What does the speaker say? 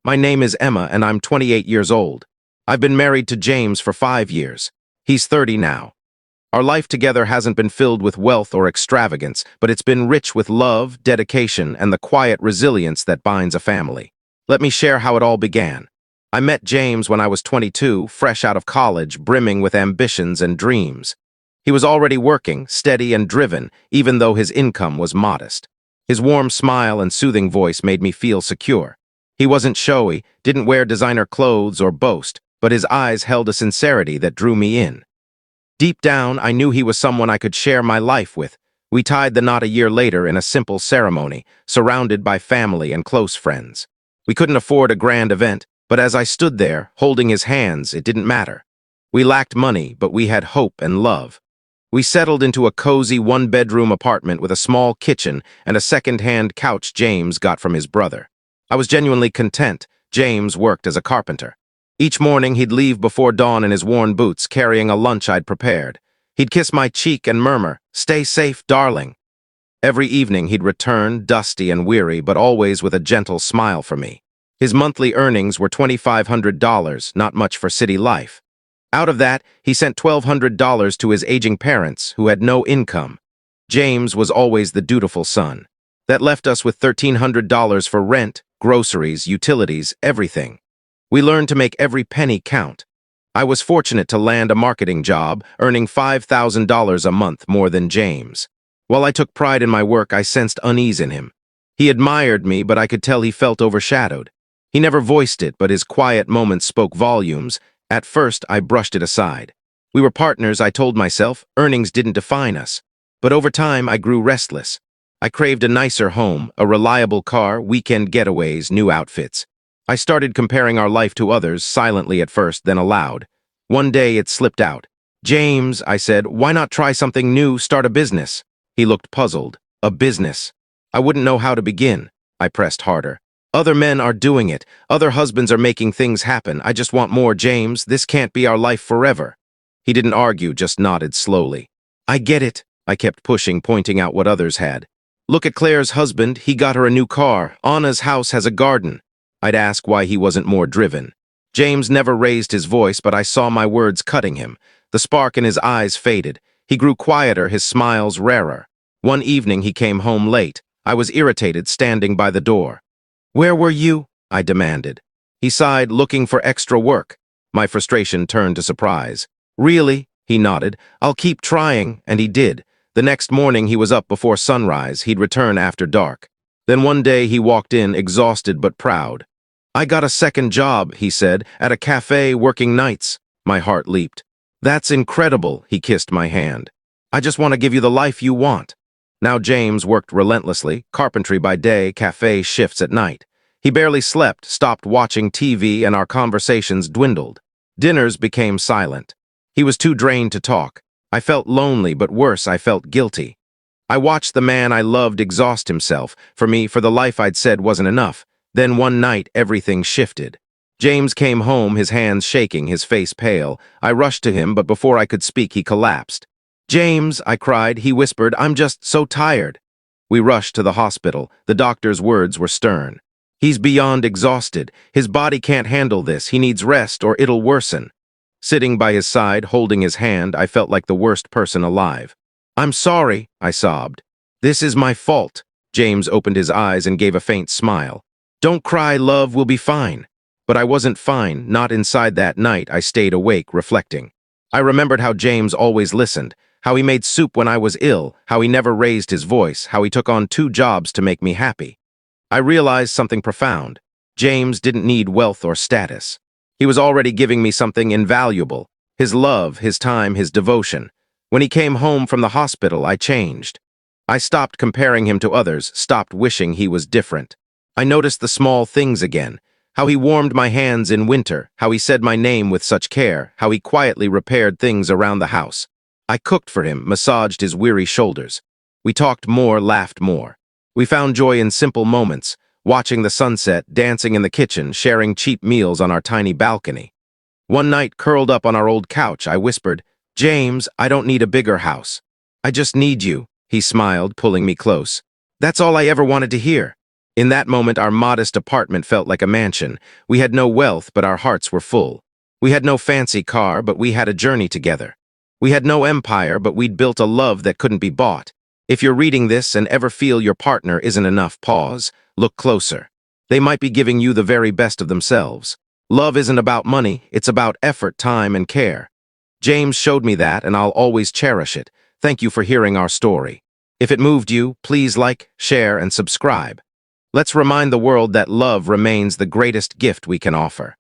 My name is Emma and I'm 28 years old. I've been married to James for 5 years. He's 30 now. Our life together hasn't been filled with wealth or extravagance, but it's been rich with love, dedication, and the quiet resilience that binds a family. Let me share how it all began. I met James when I was 22, fresh out of college, brimming with ambitions and dreams. He was already working, steady and driven, even though his income was modest. His warm smile and soothing voice made me feel secure. He wasn't showy, didn't wear designer clothes or boast, but his eyes held a sincerity that drew me in. Deep down, I knew he was someone I could share my life with. We tied the knot a year later in a simple ceremony, surrounded by family and close friends. We couldn't afford a grand event, but as I stood there, holding his hands, it didn't matter. We lacked money, but we had hope and love. We settled into a cozy one-bedroom apartment with a small kitchen and a second-hand couch James got from his brother. I was genuinely content. James worked as a carpenter. Each morning, he'd leave before dawn in his worn boots, carrying a lunch I'd prepared. He'd kiss my cheek and murmur, "Stay safe, darling." Every evening, he'd return, dusty and weary, but always with a gentle smile for me. His monthly earnings were $2,500, not much for city life. Out of that, he sent $1,200 to his aging parents, who had no income. James was always the dutiful son. That left us with $1,300 for rent, groceries, utilities, everything. We learned to make every penny count. I was fortunate to land a marketing job, earning $5,000 a month more than James. While I took pride in my work, I sensed unease in him. He admired me, but I could tell he felt overshadowed. He never voiced it, but his quiet moments spoke volumes. At first, I brushed it aside. We were partners, I told myself. Earnings didn't define us. But over time, I grew restless. I craved a nicer home, a reliable car, weekend getaways, new outfits. I started comparing our life to others, silently at first, then aloud. One day, it slipped out. "James," I said, "why not try something new, start a business?" He looked puzzled. "A business?" I wouldn't know how to begin. I pressed harder. "Other men are doing it. Other husbands are making things happen. I just want more, James. This can't be our life forever." He didn't argue, just nodded slowly. "I get it." I kept pushing, pointing out what others had. "Look at Claire's husband. He got her a new car. Anna's house has a garden." I'd ask why he wasn't more driven. James never raised his voice, but I saw my words cutting him. The spark in his eyes faded. He grew quieter, his smiles rarer. One evening he came home late. I was irritated, standing by the door. "Where were you?" I demanded. He sighed, looking for extra work. My frustration turned to surprise. "Really?" He nodded. "I'll keep trying," and he did. The next morning he was up before sunrise. He'd return after dark. Then one day he walked in, exhausted but proud. "I got a second job," he said, "at a cafe working nights." My heart leaped. "That's incredible," he kissed my hand. "I just want to give you the life you want." Now James worked relentlessly, carpentry by day, cafe shifts at night. He barely slept, stopped watching TV, and our conversations dwindled. Dinners became silent. He was too drained to talk. I felt lonely, but worse, I felt guilty. I watched the man I loved exhaust himself. For me, for the life I'd said wasn't enough. Then one night, everything shifted. James came home, his hands shaking, his face pale. I rushed to him, but before I could speak, he collapsed. "James," I cried. He whispered, "I'm just so tired." We rushed to the hospital. The doctor's words were stern. "He's beyond exhausted. His body can't handle this. He needs rest or it'll worsen." Sitting by his side, holding his hand, I felt like the worst person alive. "I'm sorry," I sobbed. "This is my fault." James opened his eyes and gave a faint smile. "Don't cry, love, we'll be fine." But I wasn't fine, not inside that night. I stayed awake, reflecting. I remembered how James always listened, how he made soup when I was ill, how he never raised his voice, how he took on 2 jobs to make me happy. I realized something profound. James didn't need wealth or status. He was already giving me something invaluable, his love, his time, his devotion. When he came home from the hospital, I changed. I stopped comparing him to others, stopped wishing he was different. I noticed the small things again, how he warmed my hands in winter, how he said my name with such care, how he quietly repaired things around the house. I cooked for him, massaged his weary shoulders. We talked more, laughed more. We found joy in simple moments, watching the sunset, dancing in the kitchen, sharing cheap meals on our tiny balcony. One night, curled up on our old couch, I whispered, "James, I don't need a bigger house. I just need you." He smiled, pulling me close. "That's all I ever wanted to hear." In that moment, our modest apartment felt like a mansion. We had no wealth, but our hearts were full. We had no fancy car, but we had a journey together. We had no empire, but we'd built a love that couldn't be bought. If you're reading this and ever feel your partner isn't enough, pause, look closer. They might be giving you the very best of themselves. Love isn't about money, it's about effort, time, and care. James showed me that, and I'll always cherish it. Thank you for hearing our story. If it moved you, please like, share, and subscribe. Let's remind the world that love remains the greatest gift we can offer.